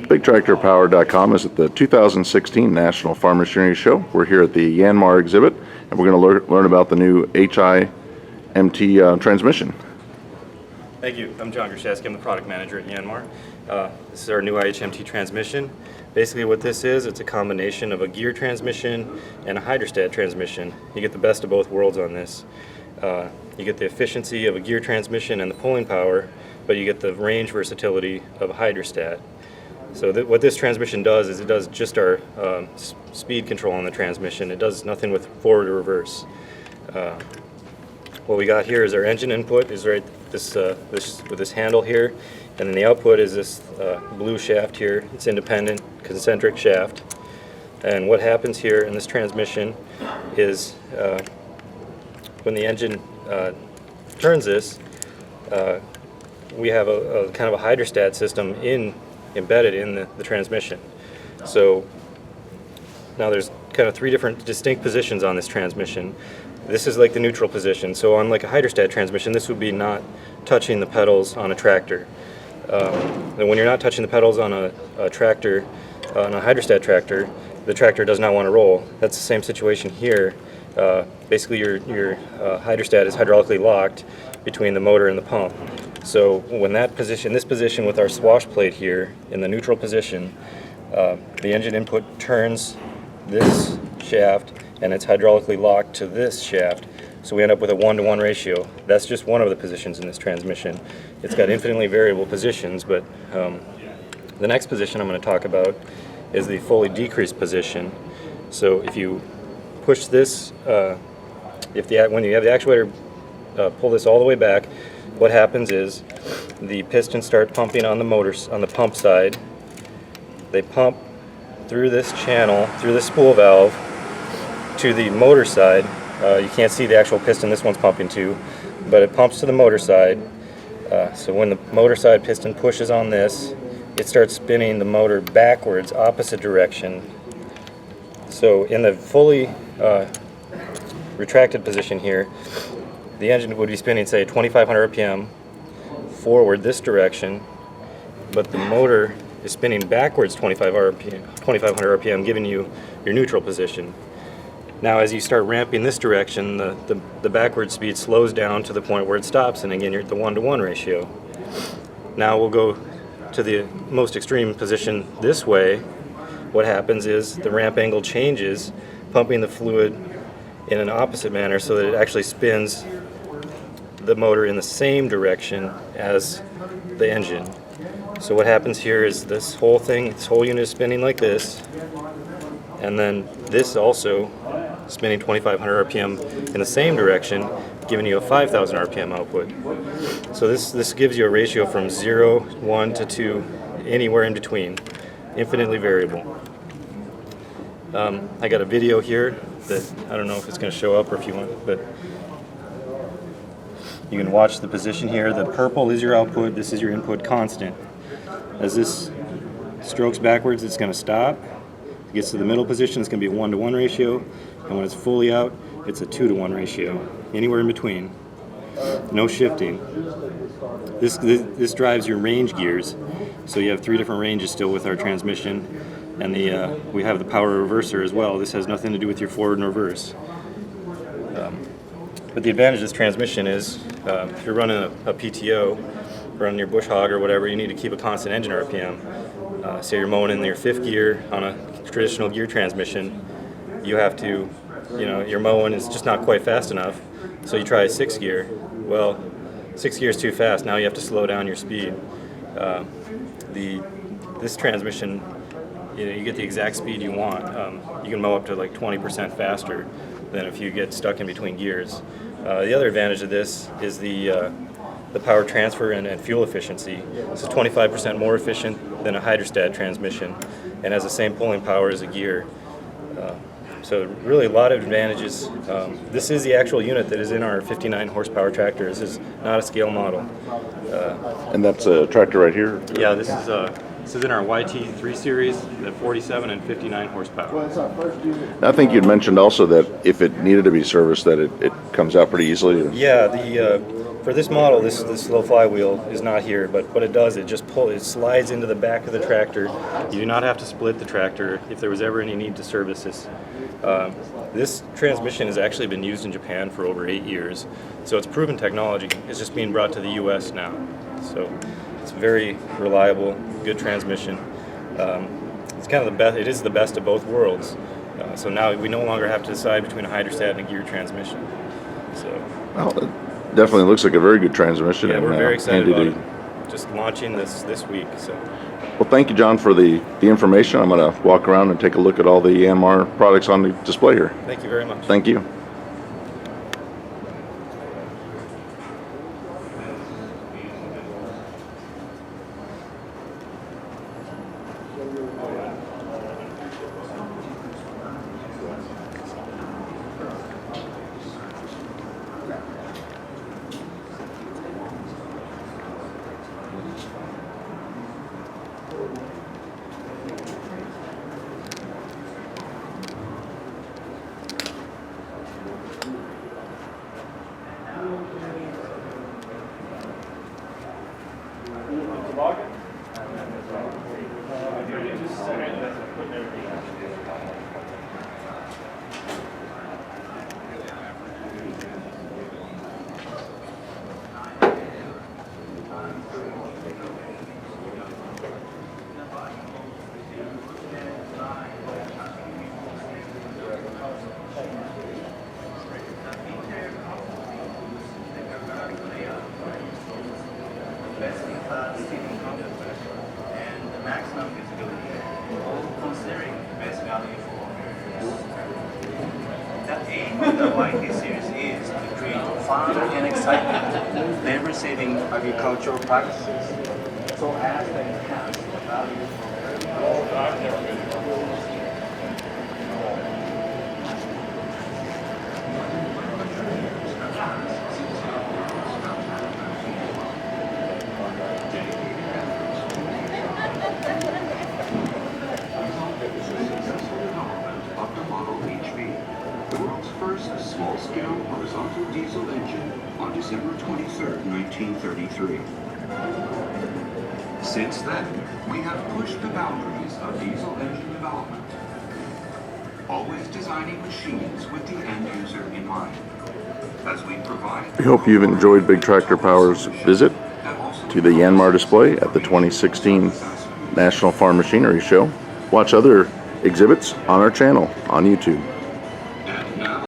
Bigtractorpower.com is at the 2016 National Farm Machinery Show. We're here at the YANMAR exhibit, and we're going to learn about the new HIMT transmission. Thank you. I'm John Grishevsky. I'm the product manager at YANMAR. This is our new HIMT transmission. Basically what this is, it's a combination of a gear transmission and a hydrostat transmission. You get the best of both worlds on this. You get the efficiency of a gear transmission and the pulling power, but you get the range versatility of a hydrostat. So what this transmission does is it does just our speed control on the transmission. It does nothing with forward or reverse. What we got here is our engine input is right with this handle here, and then the output is this blue shaft here. It's independent concentric shaft. And what happens here in this transmission is when the engine turns this, we have a kind of a hydrostat system embedded in the transmission. So now there's kind of three different distinct positions on this transmission. This is like the neutral position. So on like a hydrostat transmission, this would be not touching the pedals on a tractor. And when you're not touching the pedals on a tractor, on a hydrostat tractor, the tractor does not want to roll. That's the same situation here. Basically your hydrostat is hydraulically locked between the motor and the pump. So when this position with our swash plate here in the neutral position, the engine input turns this shaft and it's hydraulically locked to this shaft. So we end up with a 1-to-1 ratio. That's just one of the positions in this transmission. It's got infinitely variable positions, but the next position I'm going to talk about is the fully decreased position. So if you push this, when you have the actuator pull this all the way back, what happens is the pistons start pumping on the pump side. They pump through this channel, through the spool valve, to the motor side. You can't see the actual piston this one's pumping to, but it pumps to the motor side. So when the motor side piston pushes on this, it starts spinning the motor backwards, opposite direction. So in the fully retracted position here, the engine would be spinning, say, 2,500 RPM forward this direction, but the motor is spinning backwards 2,500 RPM, giving you your neutral position. Now as you start ramping this direction, the backward speed slows down to the point where it stops, and again you're at the 1-to-1 ratio. Now we'll go to the most extreme position this way. What happens is the ramp angle changes, pumping the fluid in an opposite manner so that it actually spins the motor in the same direction as the engine. So what happens here is this whole unit is spinning like this, and then this also spinning 2,500 RPM in the same direction, giving you a 5,000 RPM output. So this gives you a ratio from 0, 1 to 2, anywhere in between, infinitely variable. I got a video here that I don't know if it's going to show up or if you want, but you can watch the position here. The purple is your output, this is your input constant. As this strokes backwards, it's going to stop. It gets to the middle position, it's going to be a 1-to-1 ratio, and when it's fully out, it's a 2-to-1 ratio, anywhere in between. No shifting. This drives your range gears, so you have 3 different ranges still with our transmission, and we have the power reverser as well. This has nothing to do with your forward and reverse. But the advantage of this transmission is if you're running a PTO, running your bush hog or whatever, you need to keep a constant engine RPM. Say you're mowing in your 5th gear on a traditional gear transmission, you have to, your mowing is just not quite fast enough, so you try 6th gear. Well, 6th gear is too fast, now you have to slow down your speed. This transmission, you get the exact speed you want. You can mow up to like 20% faster than if you get stuck in between gears. The other advantage of this is the power transfer and fuel efficiency. This is 25% more efficient than a hydrostat transmission and has the same pulling power as a gear. So really a lot of advantages. This is the actual unit that is in our 59 horsepower tractor. This is not a scale model. And that's a tractor right here? Yeah, this is This is in our YT3 series, the 47 and 59 horsepower. I think you'd mentioned also that if it needed to be serviced, that it comes out pretty easily. Yeah, for this model, this little flywheel is not here, but what it does, it slides into the back of the tractor. You do not have to split the tractor if there was ever any need to service this. This transmission has actually been used in Japan for over 8 years, so it's proven technology. It's just being brought to the U.S. now, so it's very reliable, good transmission. It's kind of the best. It is the best of both worlds. So now we no longer have to decide between a hydrostat and a gear transmission. So. Well, it definitely looks like a very good transmission. Yeah, and, we're very excited about handy it. Just launching this week. So. Well, thank you, John, for the information. I'm going to walk around and take a look at all the YANMAR products on the display here. Thank you very much. Thank you. And the maximum visibility, considering the best value for the aim of the YT series is to create fun and excitement, labor-saving agricultural practices, so as to enhance the value the world's first small-scale horizontal diesel engine on December 23, 1933. Since then, we have pushed the boundaries of diesel engine development, always designing machines with the end user in mind. As we provide... We hope you've enjoyed Big Tractor Power's visit to the YANMAR display at the 2016 National Farm Machinery Show. Watch other exhibits on our channel on YouTube.